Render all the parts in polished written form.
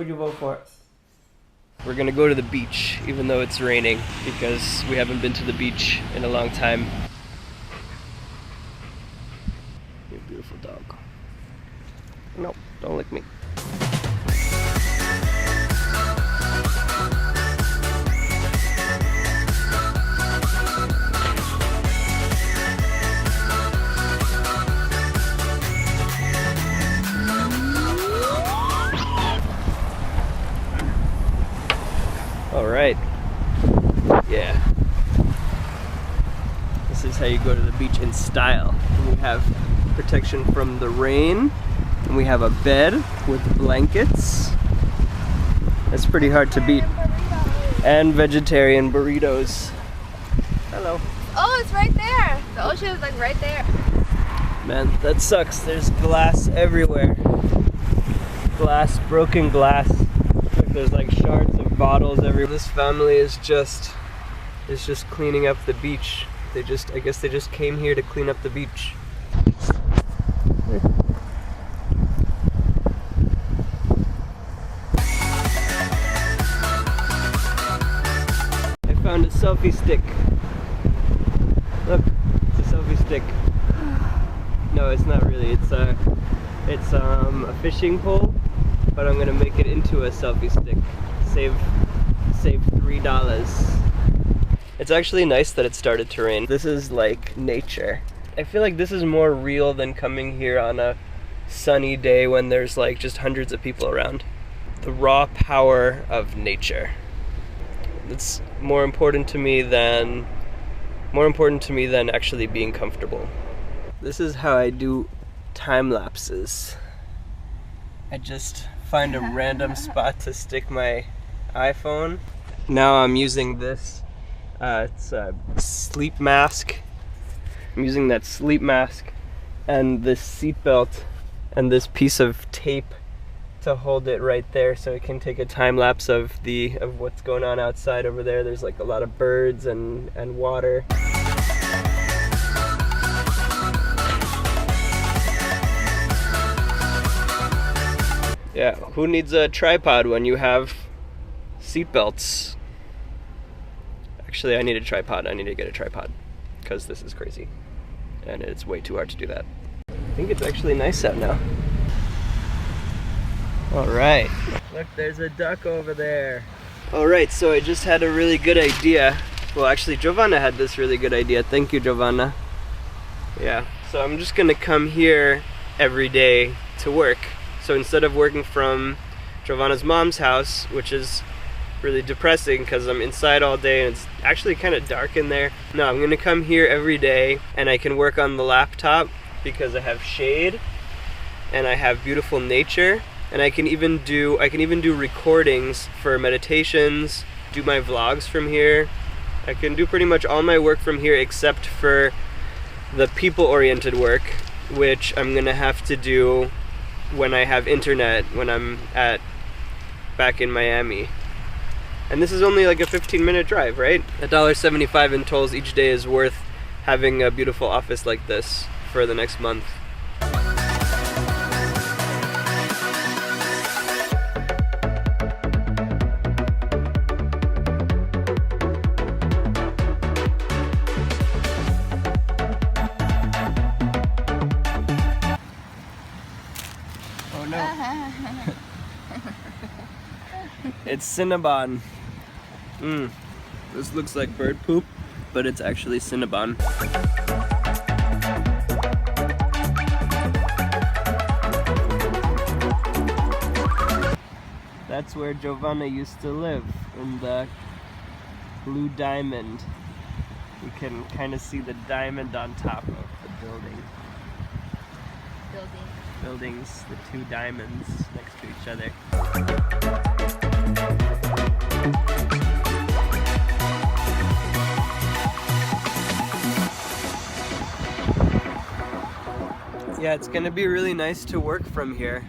Who'd you vote for? We're gonna go to the beach, even though it's raining, because we haven't been to the beach in a long time. You beautiful dog. No, don't lick me. All right. Yeah. This is how you go to the beach in style. We have protection from the rain, and we have a bed with blankets. It's pretty hard to beat. And vegetarian burritos. Hello. Oh, it's right there. The ocean is like right there. Man, that sucks. There's glass everywhere. Glass, broken glass. Look, there's like shards of bottles everywhere. This family is just cleaning up the beach. I guess they just came here to clean up the beach. I found a selfie stick. Look, it's a selfie stick. No, it's not really. It's a fishing pole, but I'm gonna make it into a selfie stick. Save $3. It's actually nice that it started to rain. This is like nature. I feel like this is more real than coming here on a sunny day when there's like just hundreds of people around. The raw power of nature. It's more important to me than actually being comfortable. This is how I do time lapses. I just find a random spot to stick my iPhone. Now I'm using this. It's a sleep mask. I'm using that sleep mask and this seatbelt and this piece of tape to hold it right there, so it can take a time lapse of what's going on outside over there. There's like a lot of birds and water. Yeah, who needs a tripod when you have seatbelts? Actually, I need a tripod. I need to get a tripod because this is crazy and it's way too hard to do that. I think it's actually nice out now. All right, look, there's a duck over there. All right, so I just had a really good idea. Well, actually, Jovanna had this really good idea. Thank you, Jovanna. Yeah, so I'm just gonna come here every day to work. So instead of working from Jovanna's mom's house, which is really depressing because I'm inside all day and it's actually kind of dark in there. No, I'm gonna come here every day and I can work on the laptop because I have shade and I have beautiful nature, and I can even do recordings for meditations, do my vlogs from here. I can do pretty much all my work from here except for the people-oriented work, which I'm gonna have to do when I have internet, when I'm back in Miami. And this is only like a 15-minute drive, right? $1.75 in tolls each day is worth having a beautiful office like this for the next month. Oh no. It's Cinnabon. This looks like bird poop, but it's actually Cinnabon. That's where Jovanna used to live, in the Blue Diamond. You can kind of see the diamond on top of the building. Buildings, the two diamonds next to each other. Yeah, it's gonna be really nice to work from here.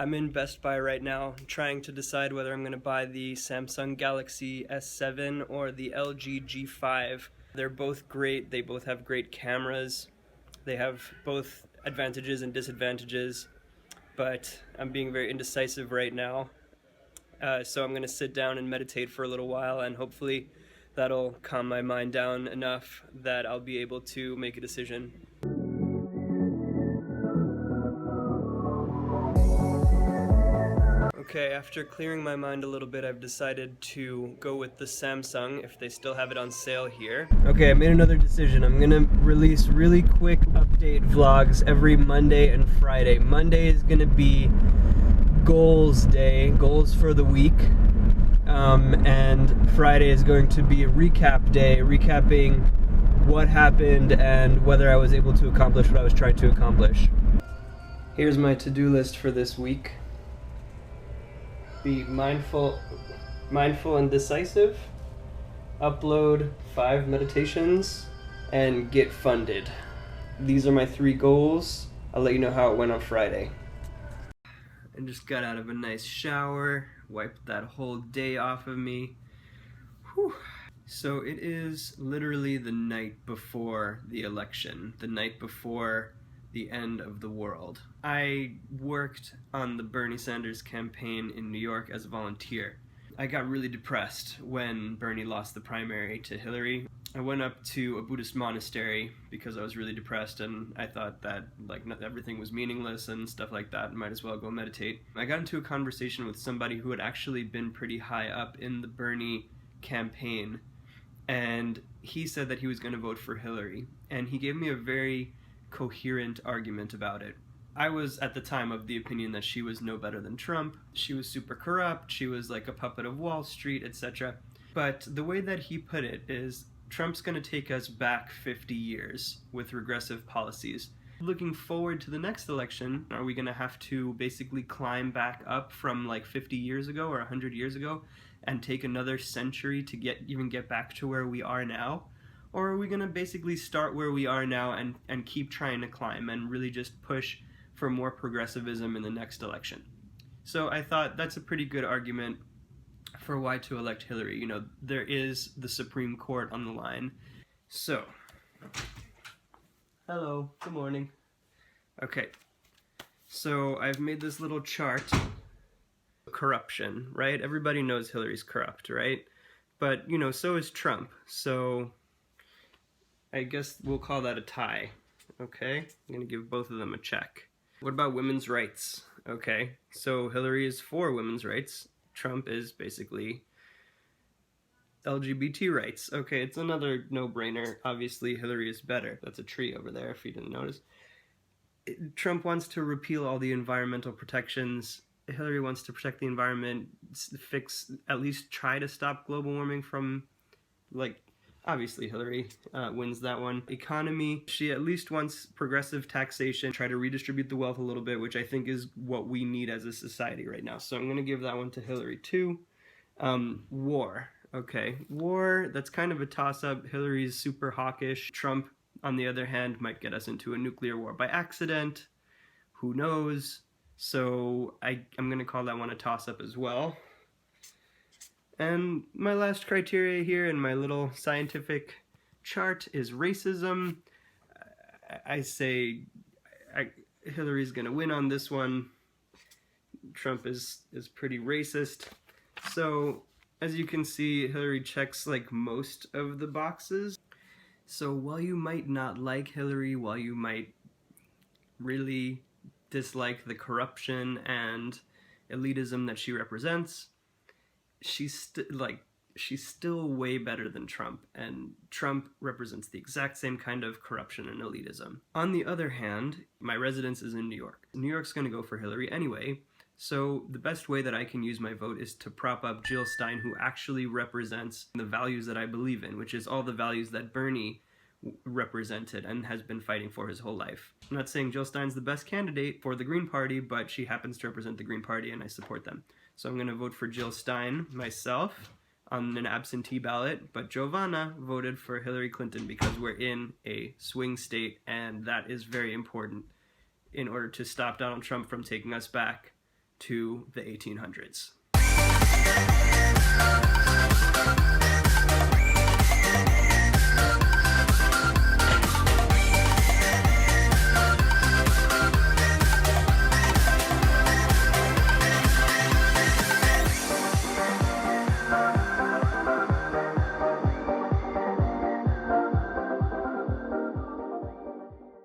I'm in Best Buy right now, trying to decide whether I'm going to buy the Samsung Galaxy S7 or the LG G5. They're both great. They both have great cameras. They have both advantages and disadvantages, but I'm being very indecisive right now. So I'm going to sit down and meditate for a little while, and hopefully that'll calm my mind down enough that I'll be able to make a decision. Okay, after clearing my mind a little bit, I've decided to go with the Samsung, if they still have it on sale here. Okay, I made another decision. I'm gonna release really quick update vlogs every Monday and Friday. Monday is gonna be goals day, goals for the week. And Friday is going to be a recap day, recapping what happened and whether I was able to accomplish what I was trying to accomplish. Here's my to-do list for this week. Be mindful and decisive, upload 5 meditations, and get funded. These are my 3 goals. I'll let you know how it went on Friday. I just got out of a nice shower, wiped that whole day off of me. Whew. So it is literally the night before the election, the night before the end of the world. I worked on the Bernie Sanders campaign in New York as a volunteer. I got really depressed when Bernie lost the primary to Hillary. I went up to a Buddhist monastery because I was really depressed, and I thought that everything was meaningless and stuff like that, might as well go meditate. I got into a conversation with somebody who had actually been pretty high up in the Bernie campaign, and he said that he was going to vote for Hillary, and he gave me a very coherent argument about it. I was at the time of the opinion that she was no better than Trump. She was super corrupt, she was like a puppet of Wall Street, etc. But the way that he put it is, Trump's going to take us back 50 years with regressive policies. Looking forward to the next election, are we going to have to basically climb back up from like 50 years ago or 100 years ago and take another century to even get back to where we are now? Or are we going to basically start where we are now and keep trying to climb and really just push for more progressivism in the next election? So I thought that's a pretty good argument for why to elect Hillary. You know, there is the Supreme Court on the line. So, hello, good morning. Okay, so I've made this little chart. Corruption, right? Everybody knows Hillary's corrupt, right? But, you know, so is Trump. So I guess we'll call that a tie, okay? I'm gonna give both of them a check. What about women's rights? Okay, so Hillary is for women's rights. Trump is basically LGBT rights. Okay, it's another no-brainer. Obviously, Hillary is better. That's a tree over there, if you didn't notice. Trump wants to repeal all the environmental protections. Hillary wants to protect the environment, at least try to stop global warming from, like, obviously Hillary wins that one. Economy, she at least wants progressive taxation, try to redistribute the wealth a little bit, which I think is what we need as a society right now. So I'm going to give that one to Hillary too. War. Okay, war, that's kind of a toss-up. Hillary's super hawkish. Trump, on the other hand, might get us into a nuclear war by accident. Who knows? So I'm going to call that one a toss-up as well. And my last criteria here in my little scientific chart is racism. I say Hillary's gonna win on this one. Trump is pretty racist. So as you can see, Hillary checks like most of the boxes. So while you might not like Hillary, while you might really dislike the corruption and elitism that she represents, she's still way better than Trump, and Trump represents the exact same kind of corruption and elitism. On the other hand, my residence is in New York. New York's going to go for Hillary anyway, so the best way that I can use my vote is to prop up Jill Stein, who actually represents the values that I believe in, which is all the values that Bernie represented and has been fighting for his whole life. I'm not saying Jill Stein's the best candidate for the Green Party, but she happens to represent the Green Party and I support them. So I'm going to vote for Jill Stein myself on an absentee ballot, but Jovanna voted for Hillary Clinton because we're in a swing state, and that is very important in order to stop Donald Trump from taking us back to the 1800s.